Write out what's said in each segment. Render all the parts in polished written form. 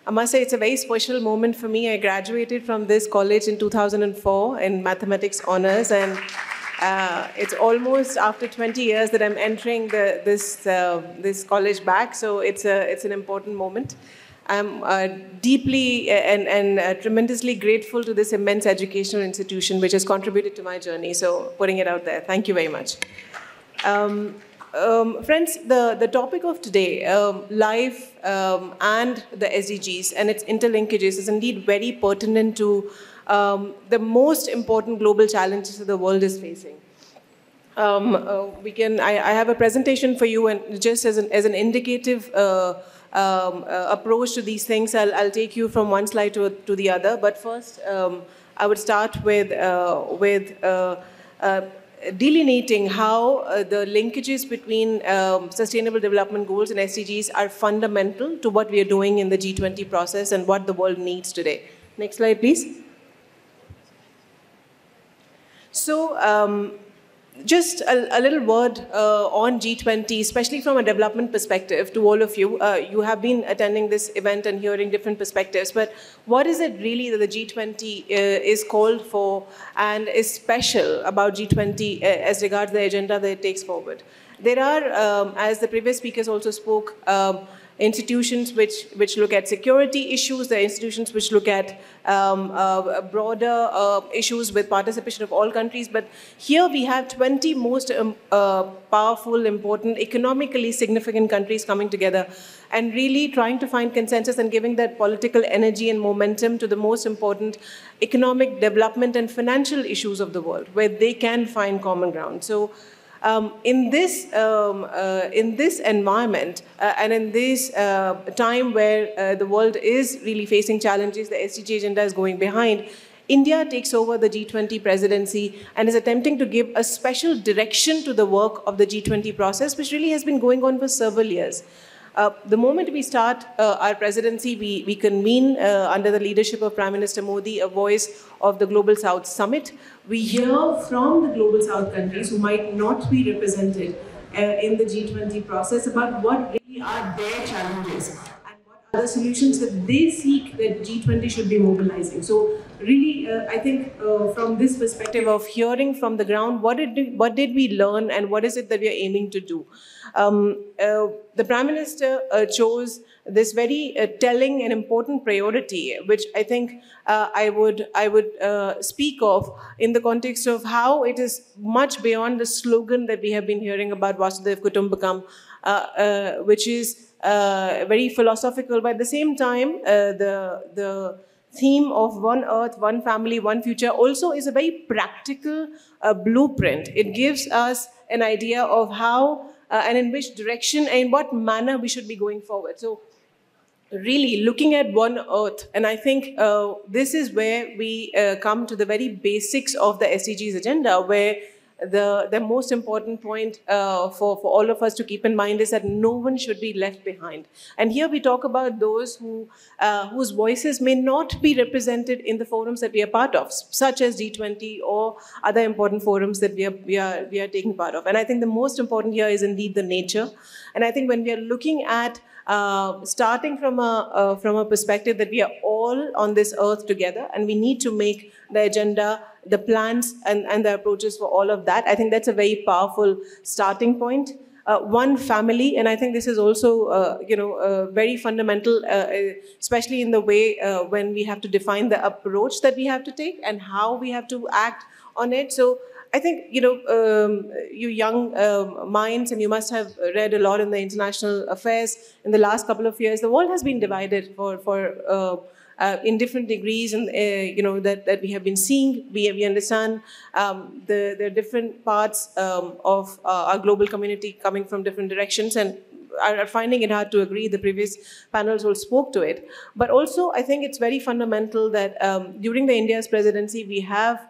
I must say it's a very special moment for me. I graduated from this college in 2004 in mathematics honors, and it's almost after 20 years that I'm entering this college back. So it's an important moment. I'm deeply and tremendously grateful to this immense educational institution which has contributed to my journey. So putting it out there, thank you very much. Friends, the topic of today, LiFE and the SDGs and its interlinkages, is indeed very pertinent to the most important global challenges that the world is facing. I have a presentation for you, and just as an indicative approach to these things, I'll take you from one slide to the other. But first, I would start with delineating how the linkages between Sustainable Development Goals and SDGs are fundamental to what we are doing in the G20 process and what the world needs today. Next slide, please. So, just a little word on G20, especially from a development perspective to all of you. You have been attending this event and hearing different perspectives, but what is it really that the G20 is called for and is special about G20 as regards the agenda that it takes forward? There are, as the previous speakers also spoke, institutions which look at security issues, the institutions which look at broader issues with participation of all countries. But here we have 20 most powerful, important, economically significant countries coming together and really trying to find consensus and giving that political energy and momentum to the most important economic development and financial issues of the world, where they can find common ground. So in this environment and in this time where the world is really facing challenges, the SDG agenda is going behind, India takes over the G20 presidency and is attempting to give a special direction to the work of the G20 process, which really has been going on for several years. The moment we start our presidency, we convene under the leadership of Prime Minister Modi, a voice of the Global South Summit. We hear from the Global South countries who might not be represented in the G20 process about what really are their challenges and what are the solutions that they seek that G20 should be mobilizing. So really, I think from this perspective of hearing from the ground, what did we learn and what is it that we are aiming to do? The Prime Minister chose this very telling and important priority, which I think I would speak of in the context of how it is much beyond the slogan that we have been hearing about Vasudhaiv Kutumbakam, which is very philosophical, but at the same time, the theme of one earth, one family, one future also is a very practical blueprint. It gives us an idea of how and in which direction and in what manner we should be going forward. So really looking at one earth, and I think this is where we come to the very basics of the SDGs agenda, where the most important point for all of us to keep in mind is that no one should be left behind. And here we talk about those whose voices may not be represented in the forums that we are part of, such as G20 or other important forums that we are taking part of. And I think the most important here is indeed the nature. And I think when we are looking at starting from a perspective that we are all on this earth together, and we need to make the agenda, the plans, and the approaches for all of that. I think that's a very powerful starting point. One family, and I think this is also, very fundamental, especially in the way when we have to define the approach that we have to take and how we have to act on it. So I think, you young minds, and you must have read a lot in the international affairs in the last couple of years, the world has been divided in different degrees, and that we have been seeing. We understand the different parts of our global community coming from different directions, and are finding it hard to agree. The previous panels all spoke to it. But also, I think it's very fundamental that during the India's presidency, we have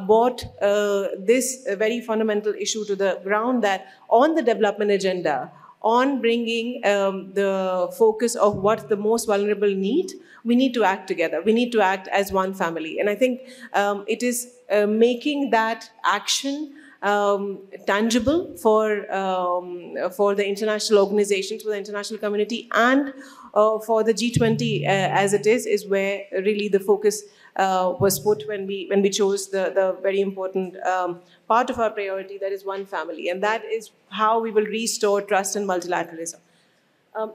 brought this very fundamental issue to the ground, that on the development agenda, on bringing the focus of what the most vulnerable need, we need to act together. We need to act as one family. And I think it is making that action tangible for the international organizations, for the international community, and for the G20 as it is where really the focus was put when we chose the very important part of our priority, that is one family, and that is how we will restore trust in multilateralism.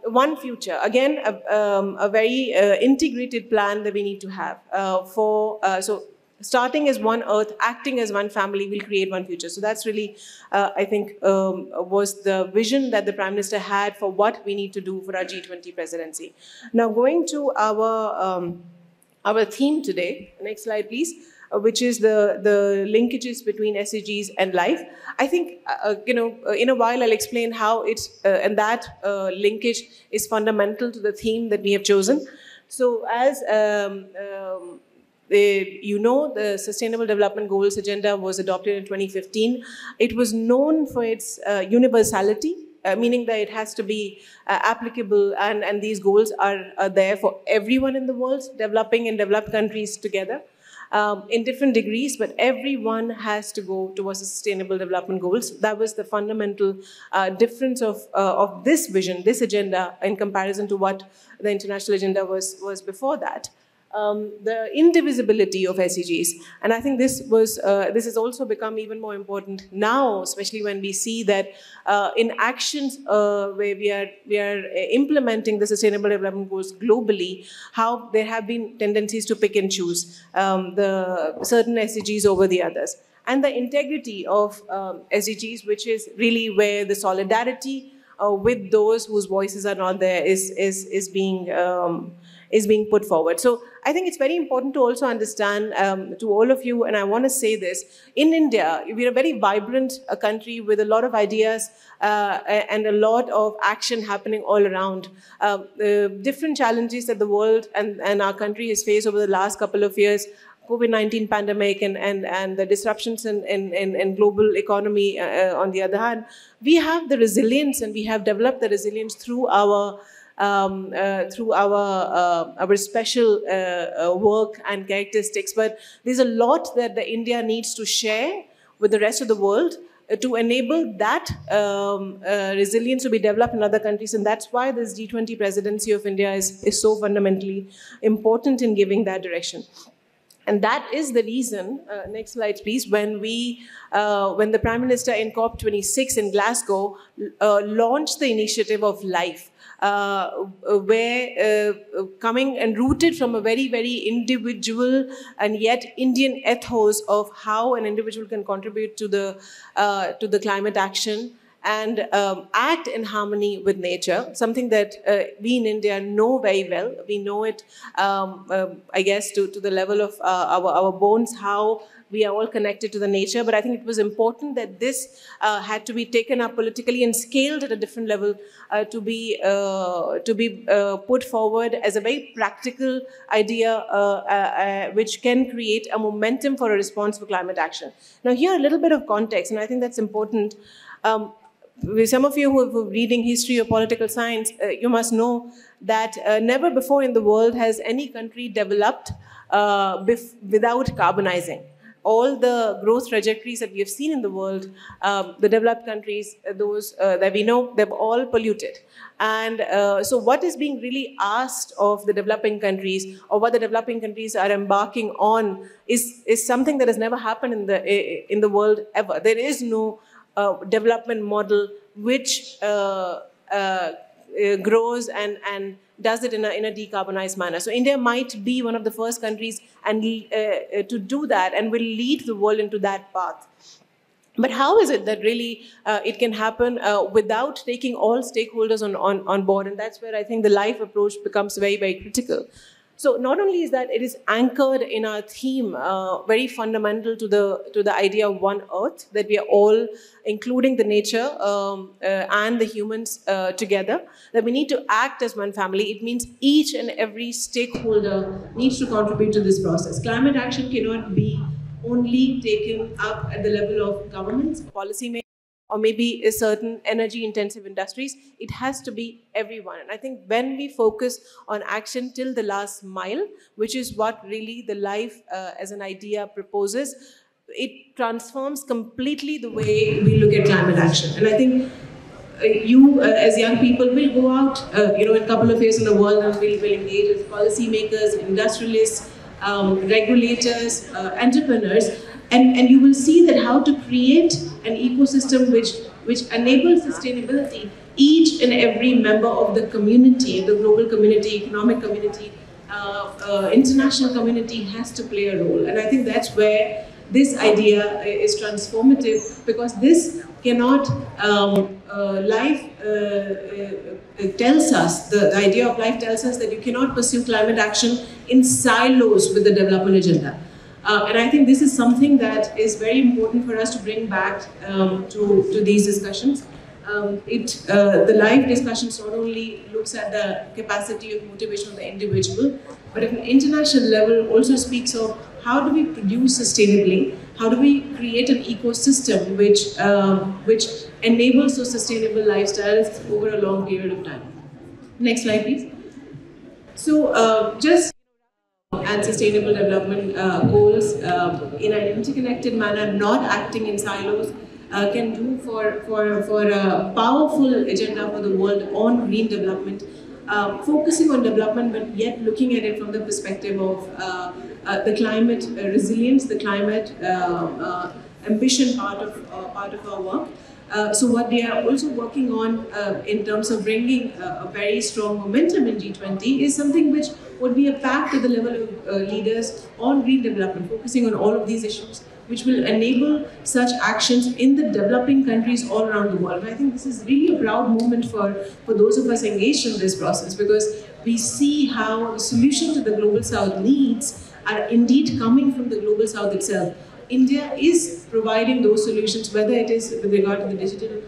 One future, again, a very integrated plan that we need to have so starting as one earth, acting as one family, will create one future. So that's really, I think, was the vision that the Prime Minister had for what we need to do for our G20 presidency. Now, going to our theme today, next slide, please, which is the linkages between SDGs and LiFE. I think, in a while I'll explain how it's, and that linkage is fundamental to the theme that we have chosen. So as the Sustainable Development Goals Agenda was adopted in 2015. It was known for its universality, meaning that it has to be applicable, and these goals are there for everyone in the world, developing and developed countries together. In different degrees, but everyone has to go towards the Sustainable Development Goals. That was the fundamental difference of this vision, this agenda, in comparison to what the international agenda was before that. The indivisibility of SDGs, and I think this has also become even more important now, especially when we see that in actions where we are implementing the Sustainable Development Goals globally, how there have been tendencies to pick and choose the certain SDGs over the others, and the integrity of SDGs, which is really where the solidarity with those whose voices are not there is being put forward. So I think it's very important to also understand to all of you, and I want to say this, in India, we're a very vibrant country with a lot of ideas and a lot of action happening all around. The different challenges that the world and our country has faced over the last couple of years, COVID-19 pandemic and the disruptions in global economy, on the other hand, we have the resilience, and we have developed the resilience through our special work and characteristics. But there's a lot that the India needs to share with the rest of the world to enable that resilience to be developed in other countries. And that's why this G20 presidency of India is so fundamentally important in giving that direction. And that is the reason, next slide please, when the Prime Minister in COP26 in Glasgow launched the initiative of LiFE, where coming and rooted from a very, very individual and yet Indian ethos of how an individual can contribute to the climate action and act in harmony with nature, something that we in India know very well. We know it, I guess, to the level of our bones, how we are all connected to the nature. But I think it was important that this had to be taken up politically and scaled at a different level to be put forward as a very practical idea which can create a momentum for a response for climate action. Now here a little bit of context, and I think that's important. Some of you who are reading history or political science, you must know that never before in the world has any country developed without carbonizing. All the growth trajectories that we have seen in the world, the developed countries, those that we know, they've all polluted. And so what is being really asked of the developing countries, or what the developing countries are embarking on, is something that has never happened in the world ever. There is no development model which grows and does it in a decarbonized manner. So India might be one of the first countries to do that, and will lead the world into that path. But how is it that really it can happen without taking all stakeholders on board? And that's where I think the LiFE approach becomes very, very critical. So not only is that it is anchored in our theme, very fundamental to the idea of one Earth, that we are all, including the nature and the humans together, that we need to act as one family. It means each and every stakeholder needs to contribute to this process. Climate action cannot be only taken up at the level of governments, policymakers, or maybe a certain energy-intensive industries. It has to be everyone. And I think when we focus on action till the last mile, which is what really the LiFE as an idea proposes, it transforms completely the way we look at climate action. And I think you, as young people, will go out, in a couple of years in the world and will engage with policymakers, industrialists, regulators, entrepreneurs, and you will see that how to create an ecosystem which enables sustainability. Each and every member of the community, the global community, economic community, international community has to play a role. And I think that's where this idea is transformative, because this cannot, LiFE tells us, the idea of LiFE tells us that you cannot pursue climate action in silos with the development agenda. And I think this is something that is very important for us to bring back to these discussions. The LiFE discussions not only looks at the capacity of motivation of the individual, but at an international level also speaks of how do we produce sustainably, how do we create an ecosystem which enables those sustainable lifestyles over a long period of time. Next slide, please. So just and sustainable development goals in an interconnected manner, not acting in silos, can do for a powerful agenda for the world on green development, focusing on development but yet looking at it from the perspective of the climate resilience, the climate ambition part of our work. So what they are also working on in terms of bringing a very strong momentum in G20 is something which would be a pact at the level of leaders on green development, focusing on all of these issues, which will enable such actions in the developing countries all around the world. And I think this is really a proud moment for those of us engaged in this process, because we see how the solution to the Global South needs are indeed coming from the Global South itself. India is providing those solutions, whether it is with regard to the digital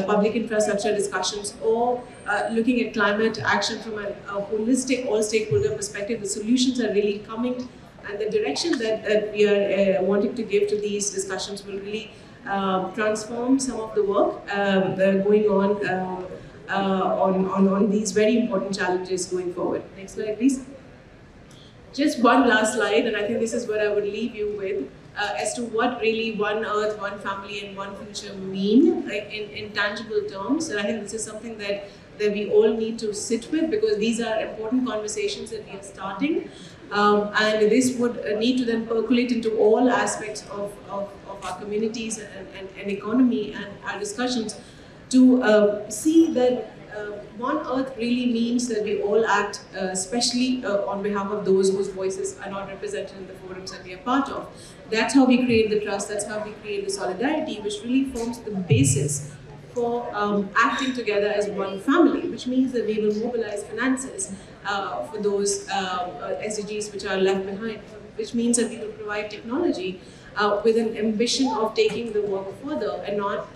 public infrastructure discussions or looking at climate action from a holistic all-stakeholder perspective. The solutions are really coming, and the direction that we are wanting to give to these discussions will really transform some of the work going on these very important challenges going forward. Next slide, please. Just one last slide, and I think this is what I would leave you with, as to what really one Earth, one family, and one future mean in tangible terms. And I think this is something that we all need to sit with, because these are important conversations that we are starting. And this would need to then percolate into all aspects of our communities and economy and our discussions to see that One Earth really means that we all act, especially on behalf of those whose voices are not represented in the forums that we are part of. That's how we create the trust, that's how we create the solidarity, which really forms the basis for acting together as one family, which means that we will mobilize finances for those SDGs which are left behind, which means that we will provide technology with an ambition of taking the work further and not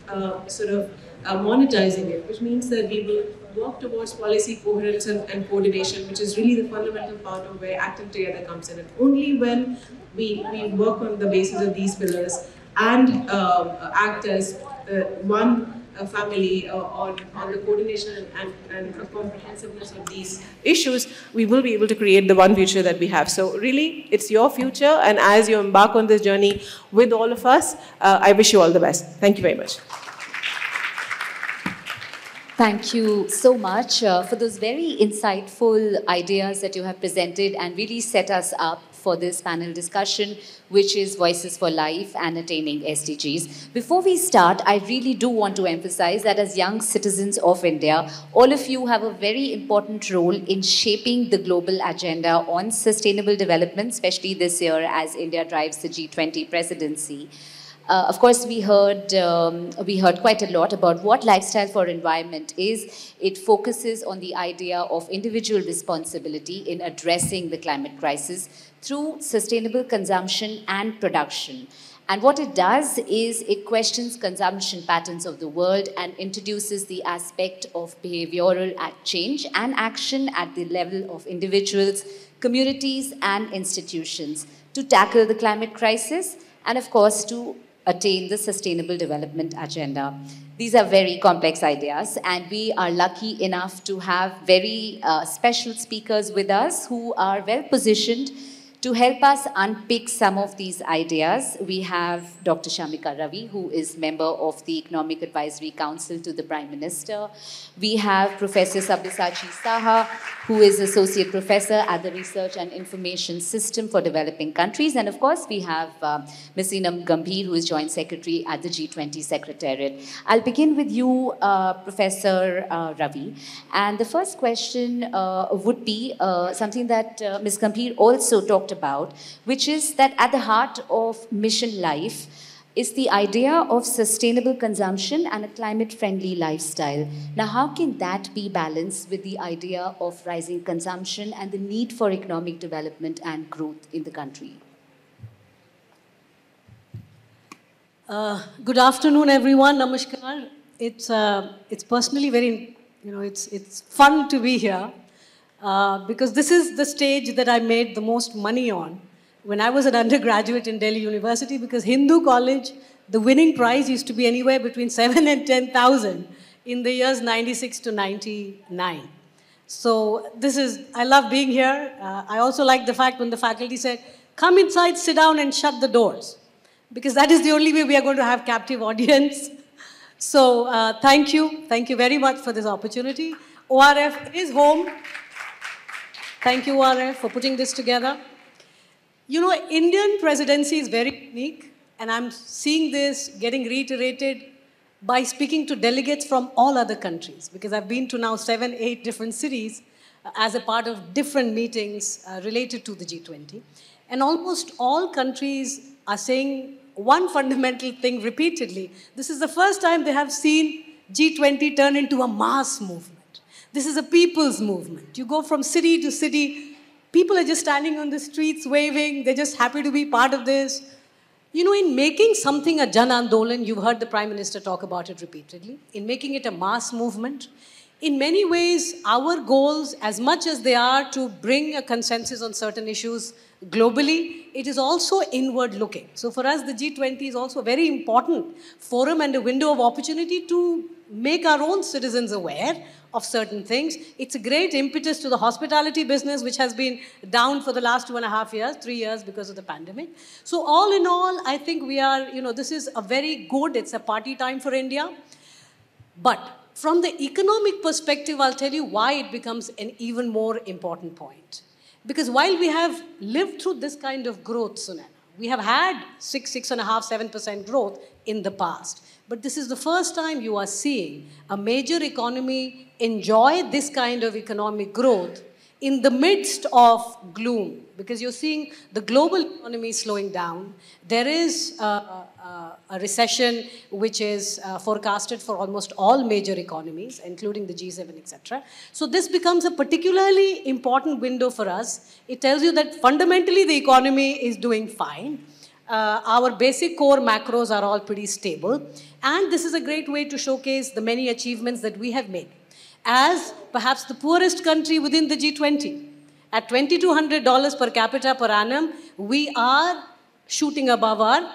monetizing it, which means that we will work towards policy coherence and coordination, which is really the fundamental part of where acting together comes in. And only when we work on the basis of these pillars and act as one family on the coordination and comprehensiveness of these issues, we will be able to create the one future that we have. So really, it's your future, and as you embark on this journey with all of us, I wish you all the best. Thank you very much. Thank you so much for those very insightful ideas that you have presented and really set us up for this panel discussion, which is Voices for Life and Attaining SDGs. Before we start, I really do want to emphasize that as young citizens of India, all of you have a very important role in shaping the global agenda on sustainable development, especially this year as India drives the G20 presidency. Of course, we heard quite a lot about what Lifestyle for Environment is. It focuses on the idea of individual responsibility in addressing the climate crisis through sustainable consumption and production. And what it does is it questions consumption patterns of the world and introduces the aspect of behavioral change and action at the level of individuals, communities, and institutions to tackle the climate crisis and, of course, to attain the Sustainable Development Agenda. These are very complex ideas, and we are lucky enough to have very special speakers with us who are well positioned To help us unpick some of these ideas, we have Dr. Shamika Ravi, who is member of the Economic Advisory Council to the Prime Minister. We have Professor Sabyasachi Saha, who is Associate Professor at the Research and Information System for Developing Countries. And of course, we have Ms. Eenam Gambhir, who is Joint Secretary at the G20 Secretariat. I'll begin with you, Professor Ravi. And the first question would be something that Ms. Gambhir also talked about, which is that at the heart of Mission LiFE is the idea of sustainable consumption and a climate-friendly lifestyle. Now, how can that be balanced with the idea of rising consumption and the need for economic development and growth in the country? Good afternoon, everyone. Namaskar. It's personally very, it's fun to be here because this is the stage that I made the most money on when I was an undergraduate in Delhi University, because Hindu College, the winning prize used to be anywhere between 7,000 and 10,000 in the years 96 to 99. So I love being here. I also like the fact when the faculty said, come inside, sit down and shut the doors, because that is the only way we are going to have captive audience. So thank you very much for this opportunity. ORF is home. Thank you, ORF, for putting this together. Indian presidency is very unique, and I'm seeing this getting reiterated by speaking to delegates from all other countries, because I've been to now 7, 8 different cities as a part of different meetings related to the G20. And almost all countries are saying one fundamental thing repeatedly. This is the first time they have seen G20 turn into a mass movement. This is a people's movement. You go from city to city. People are just standing on the streets waving. They're just happy to be part of this. In making something a Jan Andolan, you've heard the Prime Minister talk about it repeatedly, in making it a mass movement, in many ways, our goals, as much as they are to bring a consensus on certain issues globally, it is also inward looking. So for us, the G20 is also a very important forum and a window of opportunity to make our own citizens aware of certain things. It's a great impetus to the hospitality business, which has been down for the last 2.5 years, 3 years because of the pandemic. So all in all, I think we are, this is a very good, it's a party time for India. But from the economic perspective, I'll tell you why it becomes an even more important point. Because while we have lived through this kind of growth, Sunana, we have had 6.5%, 7% growth in the past. But this is the first time you are seeing a major economy enjoy this kind of economic growth in the midst of gloom, because you're seeing the global economy slowing down. There is a recession which is forecasted for almost all major economies, including the G7, etc. So this becomes a particularly important window for us. It tells you that fundamentally the economy is doing fine. Our basic core macros are all pretty stable. And this is a great way to showcase the many achievements that we have made. As perhaps the poorest country within the G20, at $2,200 per capita per annum, we are shooting above our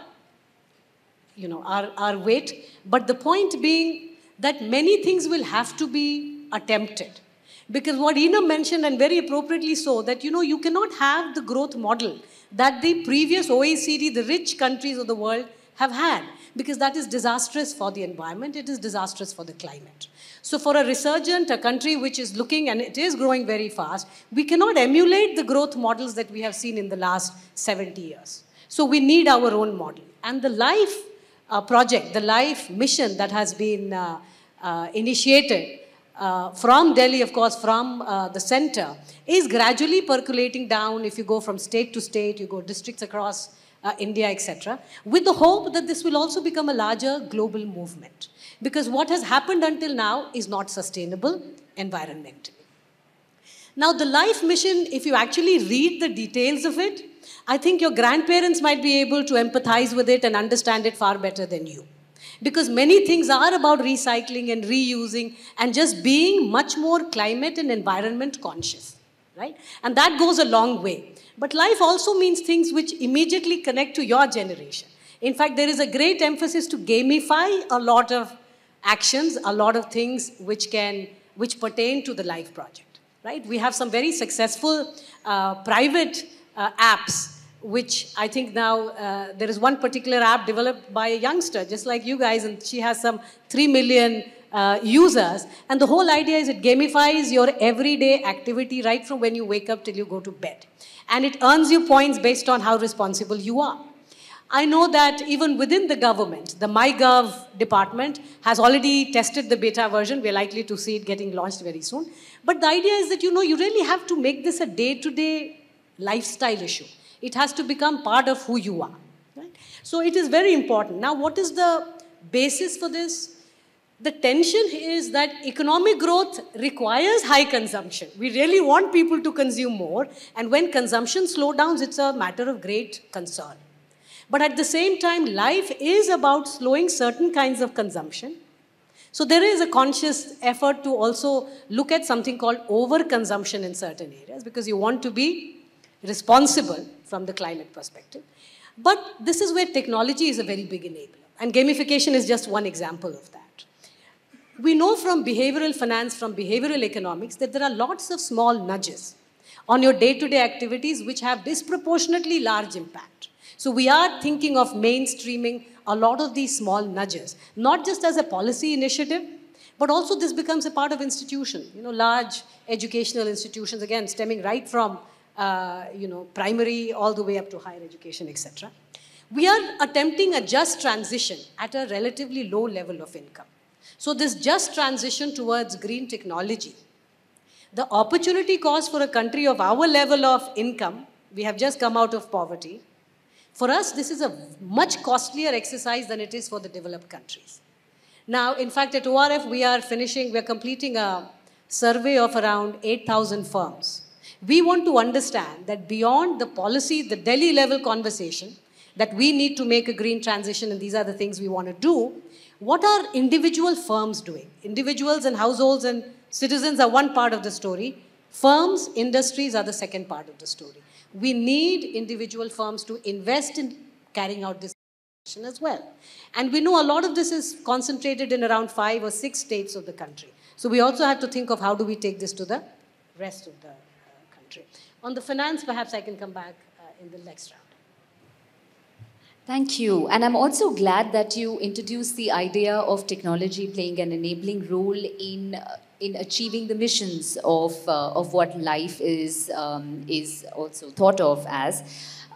weight. But the point being that many things will have to be attempted. Because what Eenam mentioned, and very appropriately so, that you cannot have the growth model that the previous OECD, the rich countries of the world, have had, because that is disastrous for the environment, it is disastrous for the climate. So for a resurgent, a country which is looking, and it is growing very fast, we cannot emulate the growth models that we have seen in the last 70 years. So we need our own model. And the LiFE project, the LiFE mission that has been initiated from Delhi, of course, from the center, is gradually percolating down. If you go from state to state, you go districts across India, etc., with the hope that this will also become a larger global movement. Because what has happened until now is not sustainable environmentally. Now, the LiFE mission, if you actually read the details of it, I think your grandparents might be able to empathize with it and understand it far better than you. Because many things are about recycling and reusing and just being much more climate and environment conscious, right? And that goes a long way. But LiFE also means things which immediately connect to your generation. In fact, there is a great emphasis to gamify a lot of actions, a lot of things which pertain to the LiFE project, right? We have some very successful private apps, which I think now there is one particular app developed by a youngster, just like you guys, and she has some 3 million users. And the whole idea is it gamifies your everyday activity right from when you wake up till you go to bed. And it earns you points based on how responsible you are. I know that even within the government, the MyGov department has already tested the beta version. We're likely to see it getting launched very soon. But the idea is that, you really have to make this a day-to-day lifestyle issue. It has to become part of who you are. Right? So it is very important. Now, what is the basis for this? The tension is that economic growth requires high consumption. We really want people to consume more. And when consumption slows down, it's a matter of great concern. But at the same time, life is about slowing certain kinds of consumption. So there is a conscious effort to also look at something called overconsumption in certain areas, because you want to be responsible from the climate perspective. But this is where technology is a very big enabler. And gamification is just one example of that. We know from behavioral finance, from behavioral economics, that there are lots of small nudges on your day-to-day activities which have disproportionately large impact. So we are thinking of mainstreaming a lot of these small nudges, not just as a policy initiative, but also this becomes a part of institution, large educational institutions, again, stemming right from primary all the way up to higher education, etc. We are attempting a just transition at a relatively low level of income. So this just transition towards green technology, the opportunity cost for a country of our level of income, we have just come out of poverty. For us, this is a much costlier exercise than it is for the developed countries. Now, in fact, at ORF, we are completing a survey of around 8,000 firms. We want to understand that beyond the policy, the Delhi level conversation, that we need to make a green transition and these are the things we want to do, what are individual firms doing? Individuals and households and citizens are one part of the story. Firms, industries are the second part of the story. We need individual firms to invest in carrying out this as well. And we know a lot of this is concentrated in around 5 or 6 states of the country. So we also have to think of how do we take this to the rest of the country. On the finance, perhaps I can come back in the next round. Thank you. And I'm also glad that you introduced the idea of technology playing an enabling role in achieving the missions of what LiFE is also thought of as.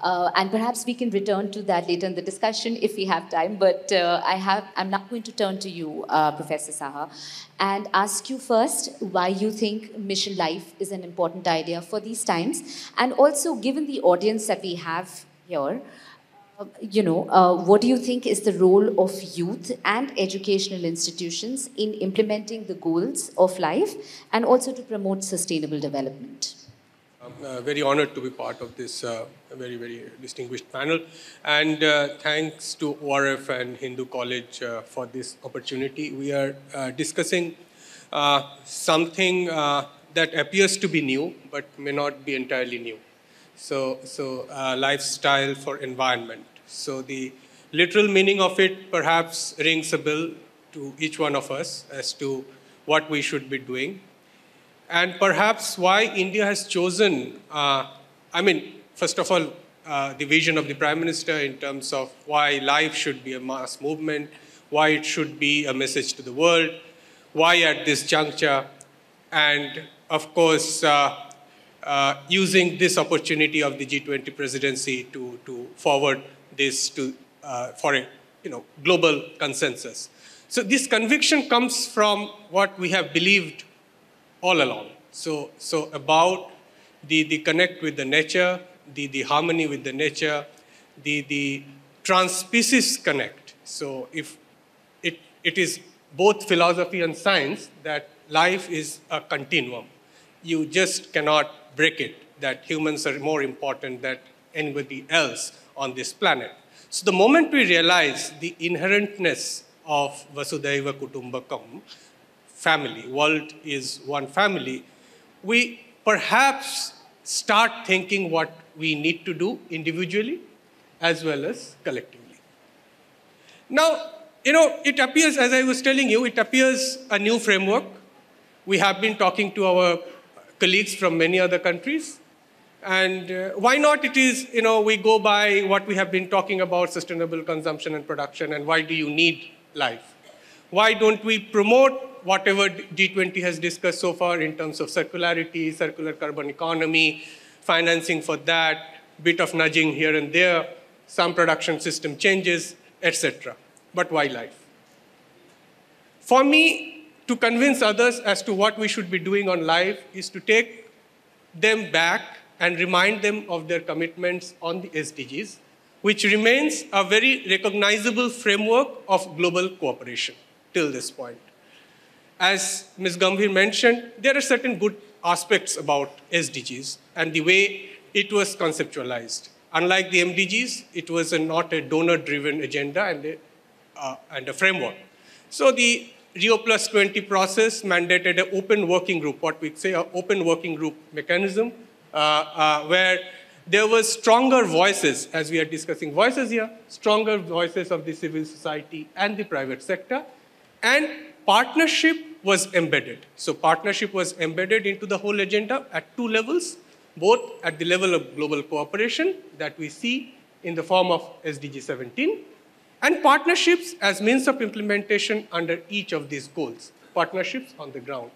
And perhaps we can return to that later in the discussion if we have time. But I'm now going to turn to you, Professor Saha, and ask you first why you think Mission LiFE is an important idea for these times. And also, given the audience that we have here, what do you think is the role of youth and educational institutions in implementing the goals of LiFE and also to promote sustainable development? I'm very honored to be part of this very, very distinguished panel. And thanks to ORF and Hindu College for this opportunity. We are discussing something that appears to be new, but may not be entirely new. So lifestyle for environment. So the literal meaning of it perhaps rings a bell to each one of us as to what we should be doing. And perhaps why India has chosen, first of all, the vision of the Prime Minister in terms of why LiFE should be a mass movement, why it should be a message to the world, why at this juncture, and of course, using this opportunity of the G20 presidency to forward this for a global consensus. So this conviction comes from what we have believed all along. So about the connect with the nature, the harmony with the nature, the trans-species connect. So if it is both philosophy and science, that life is a continuum. You just cannot break it, that humans are more important than anybody else on this planet. So the moment we realize the inherentness of Vasudhaiva Kutumbakam, family, world is one family, we perhaps start thinking what we need to do individually as well as collectively. Now, it appears, as I was telling you, it appears a new framework. We have been talking to our colleagues from many other countries, And why not it is, we go by what we have been talking about, sustainable consumption and production, and why do you need LiFE? Why don't we promote whatever G20 has discussed so far in terms of circularity, circular carbon economy, financing for that, bit of nudging here and there, some production system changes, etc. But why LiFE? For me, to convince others as to what we should be doing on LiFE is to take them back and remind them of their commitments on the SDGs, which remains a very recognizable framework of global cooperation till this point. As Ms. Gambhir mentioned, there are certain good aspects about SDGs and the way it was conceptualized. Unlike the MDGs, it was not a donor-driven agenda and a framework. So the Rio Plus 20 process mandated an open working group, what we say an open working group mechanism, where there was stronger voices, as we are discussing voices here, stronger voices of the civil society and the private sector, and partnership was embedded. So partnership was embedded into the whole agenda at two levels, both at the level of global cooperation that we see in the form of SDG 17, and partnerships as means of implementation under each of these goals, partnerships on the ground.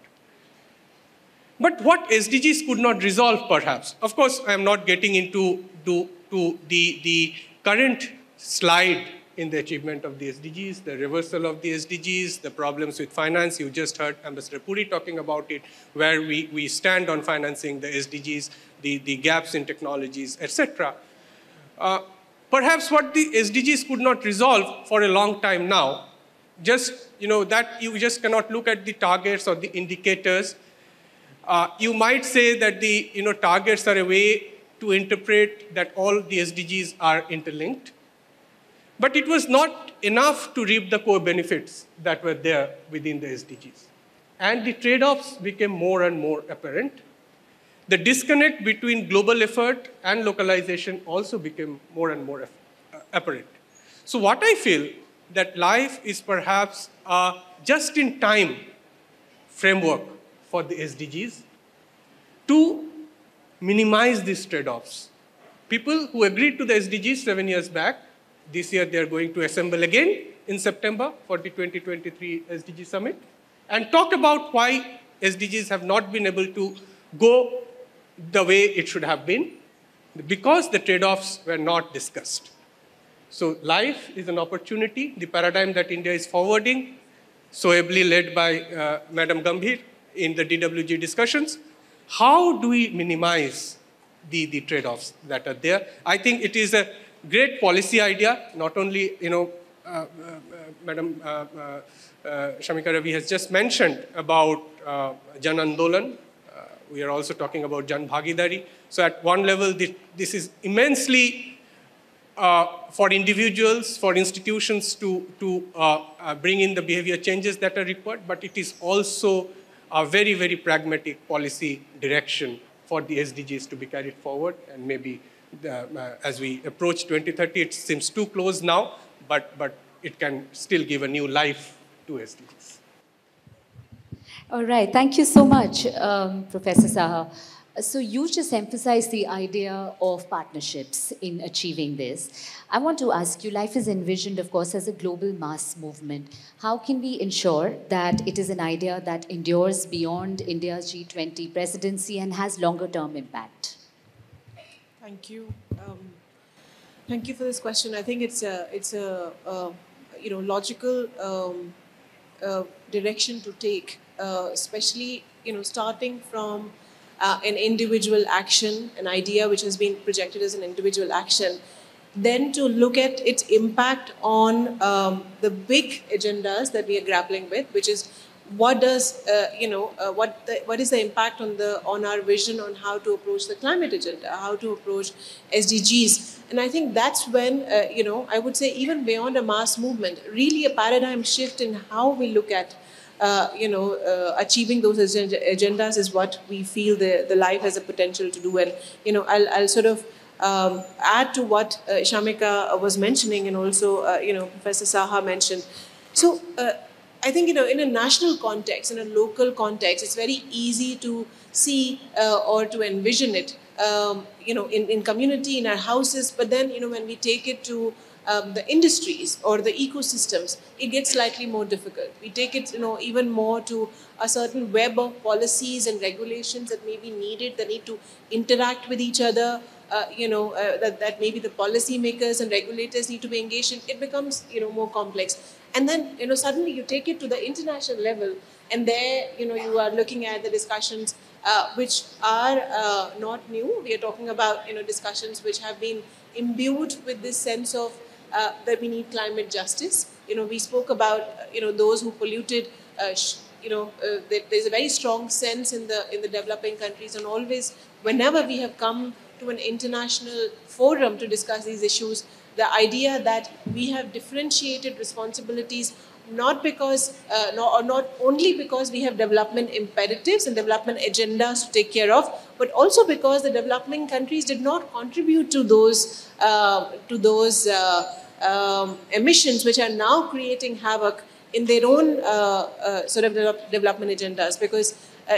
But what SDGs could not resolve, perhaps, of course, I am not getting into the current slide in the achievement of the SDGs, the reversal of the SDGs, the problems with finance. You just heard Ambassador Puri talking about it, where we stand on financing the SDGs, the gaps in technologies, etc. Perhaps what the SDGs could not resolve for a long time now, just, that you just cannot look at the targets or the indicators. You might say that the targets are a way to interpret that all the SDGs are interlinked. But it was not enough to reap the core benefits that were there within the SDGs. And the trade-offs became more and more apparent. The disconnect between global effort and localization also became more and more apparent. So what I feel that LiFE is perhaps a just-in-time framework for the SDGs to minimize these trade-offs. People who agreed to the SDGs 7 years back, this year they're going to assemble again in September for the 2023 SDG Summit and talk about why SDGs have not been able to go the way it should have been because the trade-offs were not discussed. So LiFE is an opportunity, the paradigm that India is forwarding, so ably led by Madam Gambhir in the DWG discussions. How do we minimize the trade-offs that are there? I think it is a great policy idea, not only, Madam Shamika Ravi has just mentioned about Jan Andolan. We are also talking about Jan Bhagidari. So at one level, this is immensely for individuals, for institutions to bring in the behavior changes that are required, but it is also a very, very pragmatic policy direction for the SDGs to be carried forward. And maybe as we approach 2030, it seems too close now, but it can still give a new life to SDGs. All right, thank you so much, Professor Saha. So you just emphasized the idea of partnerships in achieving this. I want to ask you, LiFE is envisioned, of course, as a global mass movement. How can we ensure that it is an idea that endures beyond India's G20 presidency and has longer-term impact? Thank you. Thank you for this question. I think it's a logical direction to take, especially starting from an individual action, an idea which has been projected as an individual action, then to look at its impact on the big agendas that we are grappling with, which is what does what is the impact on our vision on how to approach the climate agenda, how to approach SDGs, and I think that's when I would say even beyond a mass movement, really a paradigm shift in how we look at achieving those agendas is what we feel the LiFE has a potential to do. And I'll sort of add to what Shamika was mentioning, and also Professor Saha mentioned. So I think in a national context, in a local context, it's very easy to see or to envision it in community, in our houses, but then, when we take it to the industries or the ecosystems, it gets slightly more difficult. We take it, even more to a certain web of policies and regulations that may be needed, that need to interact with each other, that maybe the policymakers and regulators need to be engaged in. It becomes, more complex. And then, suddenly you take it to the international level, and there, you are looking at the discussions which are not new. We are talking about, discussions which have been imbued with this sense of that we need climate justice. We spoke about, those who polluted. There's a very strong sense in the developing countries, and always, whenever we have come to an international forum to discuss these issues, the idea that we have differentiated responsibilities, not only because we have development imperatives and development agendas to take care of, but also because the developing countries did not contribute to those emissions, which are now creating havoc in their own development agendas. Because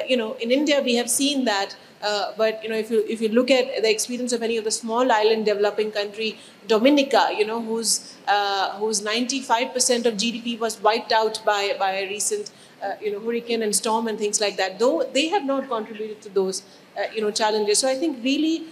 in India we have seen that. But if you look at the experience of any of the small island developing country, Dominica, whose 95% of GDP was wiped out by a recent hurricane and storm and things like that, though they have not contributed to those challenges. So I think really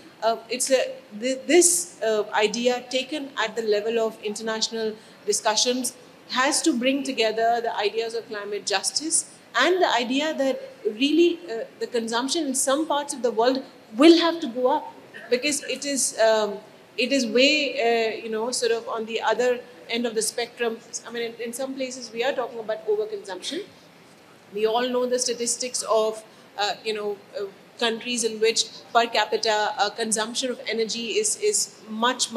it's this idea taken at the level of international discussions has to bring together the ideas of climate justice and the idea that really the consumption in some parts of the world will have to go up, because it is way on the other end of the spectrum. I mean, in some places we are talking about overconsumption. We all know the statistics of countries in which per capita consumption of energy is much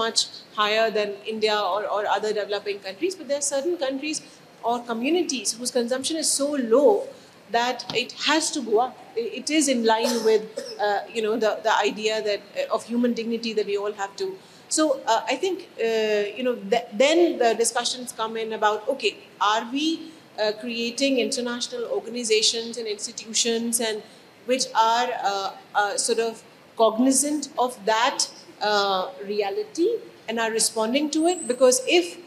higher than India or other developing countries. But there are certain countries or communities whose consumption is so low that it has to go up. It is in line with the idea that of human dignity that we all have to. So I think then the discussions come in about, okay, are we creating international organizations and institutions and which are cognizant of that reality and are responding to it? Because if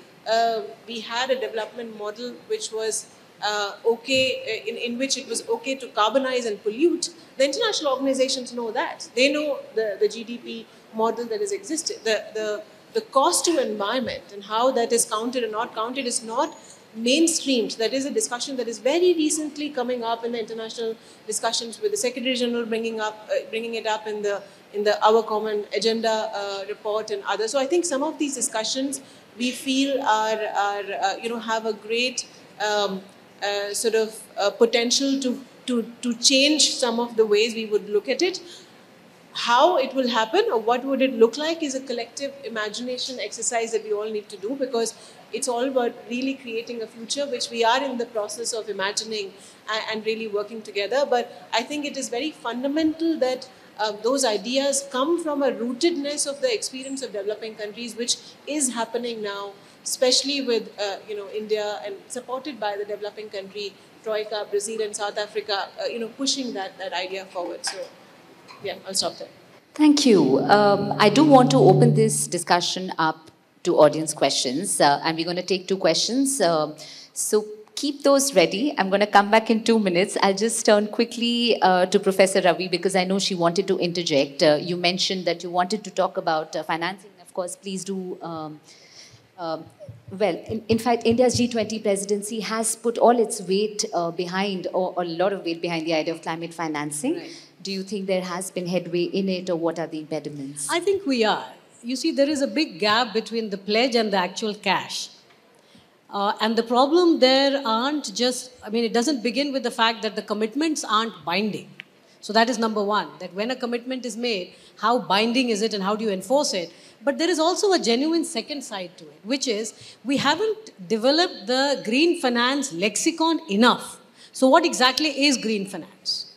we had a development model which was in which it was okay to carbonize and pollute, the international organizations know that. They know the GDP model that has existed. The cost to environment and how that is counted and not counted is not mainstreamed. That is a discussion that is very recently coming up in the international discussions, with the Secretary General bringing it up in the Our Common Agenda report and others. So I think some of these discussions we feel are have a great potential to change some of the ways we would look at it. How it will happen or what would it look like is a collective imagination exercise that we all need to do, because it's all about really creating a future which we are in the process of imagining and really working together. But I think it is very fundamental that those ideas come from a rootedness of the experience of developing countries, which is happening now, especially with India, and supported by the developing country Troika, Brazil and South Africa, pushing that idea forward. So yeah, I'll stop there. Thank you. I do want to open this discussion up to audience questions, and we're going to take 2 questions. So keep those ready. I'm going to come back in 2 minutes. I'll just turn quickly to Professor Ravi, because I know she wanted to interject. You mentioned that you wanted to talk about financing. Of course, please do. In fact, India's G20 presidency has put all its weight behind, or a lot of weight behind, the idea of climate financing. Right. Do you think there has been headway in it, or what are the impediments? I think we are. You see, there is a big gap between the pledge and the actual cash. And the problem there aren't just, it doesn't begin with the fact that the commitments aren't binding. So that is number one, that when a commitment is made, how binding is it and how do you enforce it? But there is also a genuine second side to it, which is we haven't developed the green finance lexicon enough. So what exactly is green finance?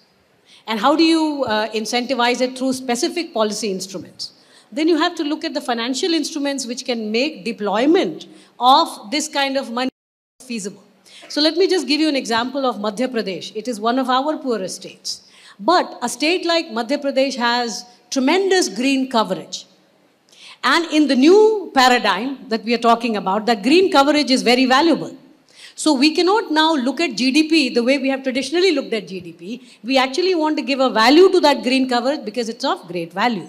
And how do you incentivize it through specific policy instruments? Then you have to look at the financial instruments which can make deployment of this kind of money feasible. So let me just give you an example of Madhya Pradesh. It is one of our poorest states. But a state like Madhya Pradesh has tremendous green coverage. And in the new paradigm that we are talking about, that green coverage is very valuable. So we cannot now look at GDP the way we have traditionally looked at GDP. We actually want to give a value to that green coverage because it's of great value.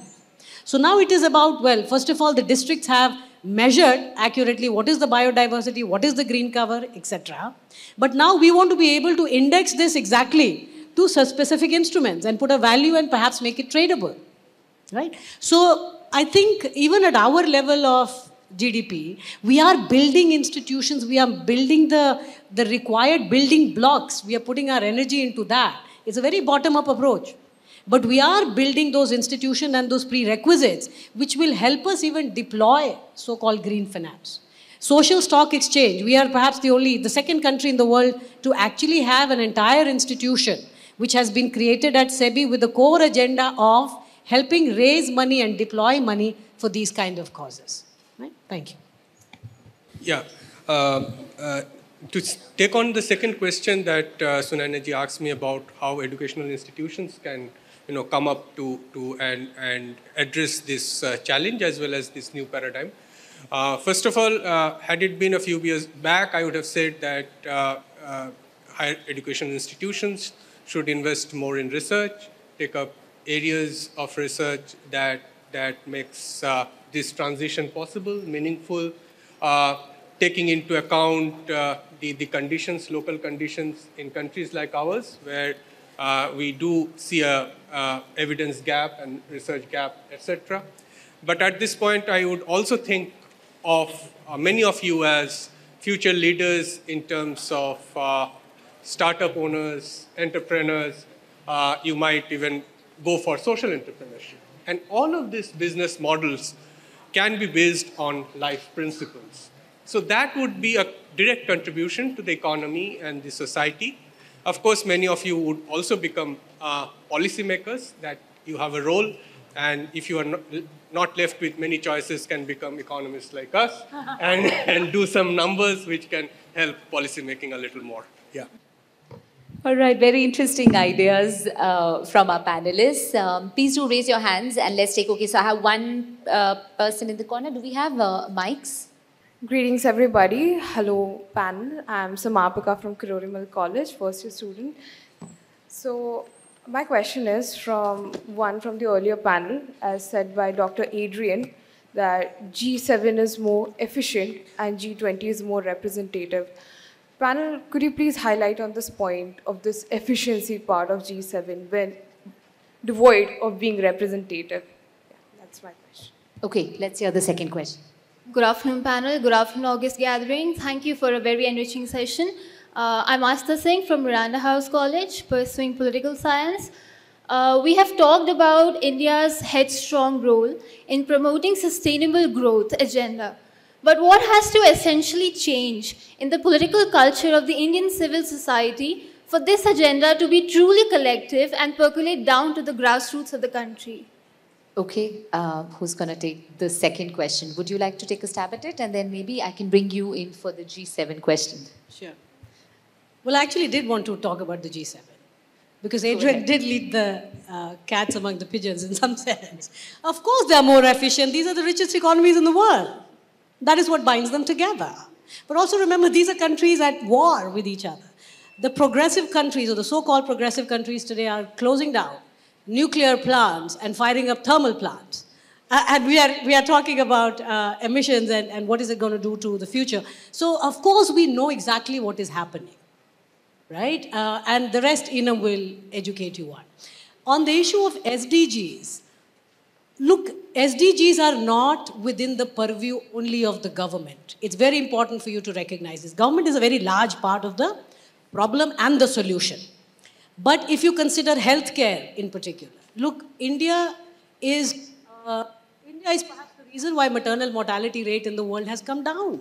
So now it is about, well, first of all, the districts have measured accurately what is the biodiversity, what is the green cover, etc. But now we want to be able to index this exactly to specific instruments and put a value and perhaps make it tradable. Right? So I think even at our level of GDP, we are building institutions, we are building the required building blocks, we are putting our energy into that. It's a very bottom-up approach. But we are building those institutions and those prerequisites which will help us even deploy so-called green finance. Social stock exchange, we are perhaps the second country in the world to actually have an entire institution which has been created at SEBI with the core agenda of helping raise money and deploy money for these kind of causes. Right? Thank you. Yeah. To take on the second question that Sunaina ji asked me about how educational institutions can come up to and address this challenge as well as this new paradigm. First of all, had it been a few years back, I would have said that higher education institutions should invest more in research, take up areas of research that makes this transition possible, meaningful, taking into account the conditions, local conditions in countries like ours, where we do see a evidence gap and research gap, etc. But at this point, I would also think of many of you as future leaders in terms of startup owners, entrepreneurs. You might even go for social entrepreneurship. And all of these business models can be based on LiFE principles. So that would be a direct contribution to the economy and the society. Of course, many of you would also become policymakers, that you have a role, and if you are not left with many choices, can become economists like us and do some numbers which can help policymaking a little more. Yeah. All right, very interesting ideas from our panelists. Please do raise your hands and let's take, okay, so I have one person in the corner. Do we have mics? Greetings, everybody. Hello, panel. I'm Samapika from Kirorimal College, first year student. So my question is from the earlier panel, as said by Dr. Adrian, that G7 is more efficient and G20 is more representative. Panel, could you please highlight on this point of this efficiency part of G7 when devoid of being representative? Yeah, that's my question. Okay, let's hear the second question. Good afternoon, panel. Good afternoon, August gathering. Thank you for a very enriching session. I'm Asta Singh from Miranda House College, pursuing political science. We have talked about India's headstrong role in promoting sustainable growth agenda. But what has to essentially change in the political culture of the Indian civil society for this agenda to be truly collective and percolate down to the grassroots of the country? Okay, who's going to take the second question? Would you like to take a stab at it? And then maybe I can bring you in for the G7 question. Sure. Well, I actually did want to talk about the G7 because Adrian did lead the cats among the pigeons in some sense. Of course, they are more efficient. These are the richest economies in the world. That is what binds them together. But also remember, these are countries at war with each other. The progressive countries, or the so-called progressive countries today, are closing down nuclear plants and firing up thermal plants. And we are talking about emissions and what is it going to do to the future. So, of course, we know exactly what is happening, right? And the rest Eenam will educate you on. On the issue of SDGs, look, SDGs are not within the purview only of the government. It's very important for you to recognize this. Government is a very large part of the problem and the solution. But if you consider healthcare in particular, look, India is perhaps the reason why maternal mortality rate in the world has come down,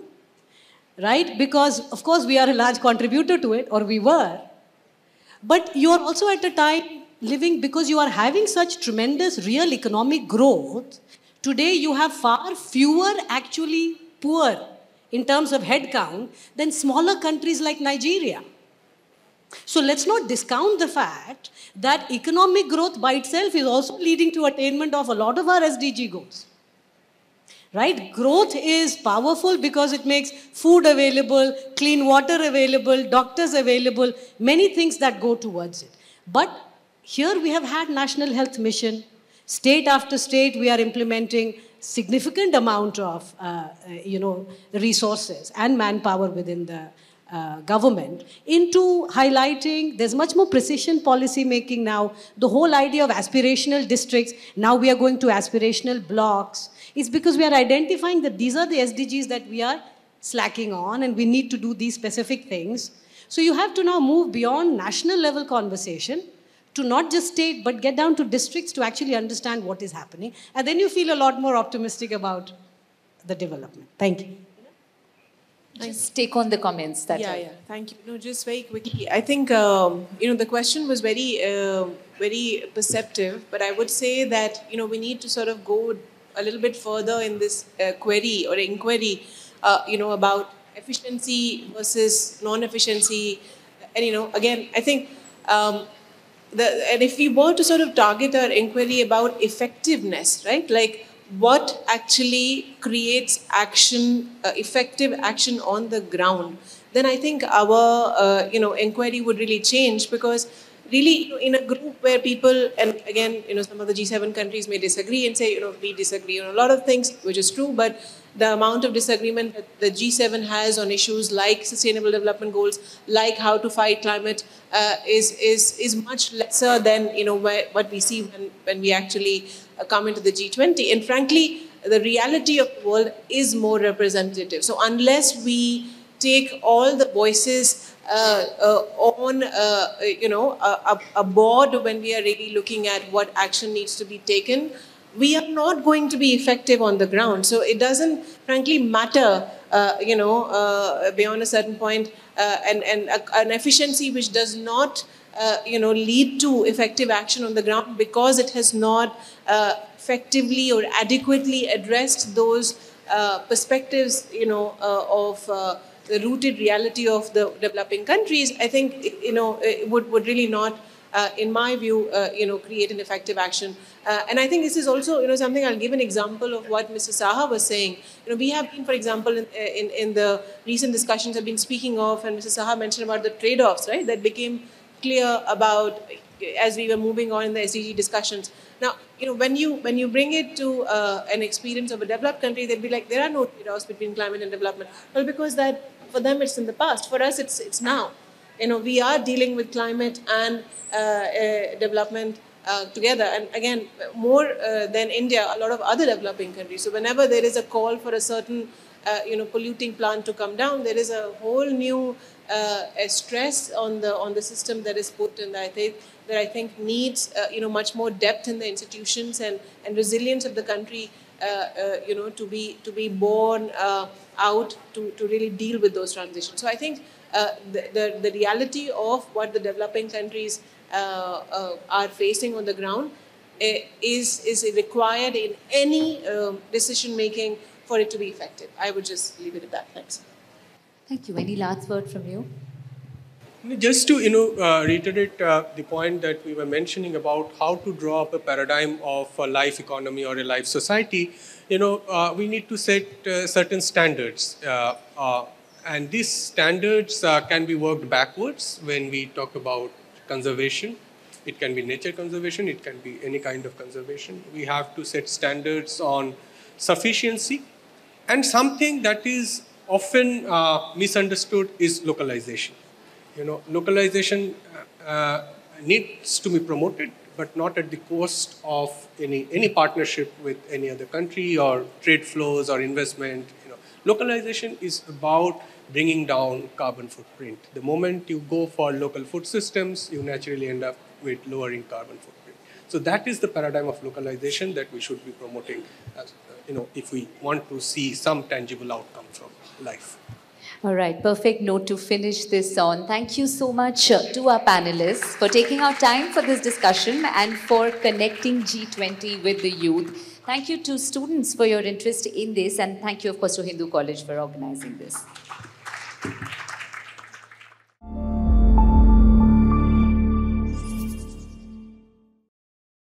right? Because, of course, we are a large contributor to it, or we were. But you are also at a time living, because you are having such tremendous real economic growth, today you have far fewer actually poor in terms of head count than smaller countries like Nigeria. So let's not discount the fact that economic growth by itself is also leading to attainment of a lot of our SDG goals. Right? Growth is powerful because it makes food available, clean water available, doctors available, many things that go towards it. But here we have had National Health Mission. State after state, we are implementing significant amount of resources and manpower within the government into highlighting. There's much more precision policy making now. The whole idea of aspirational districts, now we are going to aspirational blocks. It's because we are identifying that these are the SDGs that we are slacking on and we need to do these specific things. So you have to now move beyond national level conversation to not just state, but get down to districts to actually understand what is happening. And then you feel a lot more optimistic about the development. Thank you. Just take on the comments. Yeah. Thank you. No, just very quickly. I think, the question was very, very perceptive, but I would say that, we need to sort of go a little bit further in this query or inquiry, about efficiency versus non-efficiency. And, again, I think, and if we were to sort of target our inquiry about effectiveness, right? Like, what actually creates action, effective action on the ground, then I think our, inquiry would really change, because really, in a group where people, and again, some of the G7 countries may disagree and say, we disagree on a lot of things, which is true, but the amount of disagreement that the G7 has on issues like sustainable development goals, like how to fight climate, is much lesser than, what we see when we actually come into the G20. And frankly, the reality of the world is more representative. So unless we take all the voices on, a board when we are really looking at what action needs to be taken, we are not going to be effective on the ground. So it doesn't, frankly, matter, beyond a certain point, and an efficiency which does not, lead to effective action on the ground, because it has not effectively or adequately addressed those perspectives, of the rooted reality of the developing countries. I think, it would really not, in my view, create an effective action. And I think this is also, something. I'll give an example of what Mr. Saha was saying. We have been, for example, in the recent discussions have been speaking of, and Mr. Saha mentioned about the trade-offs, right, that became clear about as we were moving on in the SDG discussions. Now, when you bring it to an experience of a developed country, they'd be like, there are no trade-offs between climate and development. Well, because that, for them, it's in the past. For us, it's now. We are dealing with climate and development together. And again, more than India, a lot of other developing countries. So whenever there is a call for a certain, polluting plant to come down, there is a whole new stress on the system that is put, and I think needs, much more depth in the institutions and resilience of the country, to be born out to really deal with those transitions. So I think the reality of what the developing countries are facing on the ground is required in any decision making for it to be effective. I would just leave it at that. Thanks. Thank you. Any last word from you? Just to reiterate the point that we were mentioning about how to draw up a paradigm of a LiFE economy or a LiFE society, we need to set certain standards. And these standards can be worked backwards when we talk about conservation. It can be nature conservation, it can be any kind of conservation. We have to set standards on sufficiency, and something that is often misunderstood is localization. Localization needs to be promoted, but not at the cost of any partnership with any other country or trade flows or investment. Localization is about bringing down carbon footprint. The moment you go for local food systems, you naturally end up with lowering carbon footprint. So that is the paradigm of localization that we should be promoting, as, if we want to see some tangible outcome from LiFE. All right, perfect note to finish this on. Thank you so much to our panelists for taking our time for this discussion and for connecting G20 with the youth. Thank you to students for your interest in this, and thank you, of course, to Hindu College for organizing this.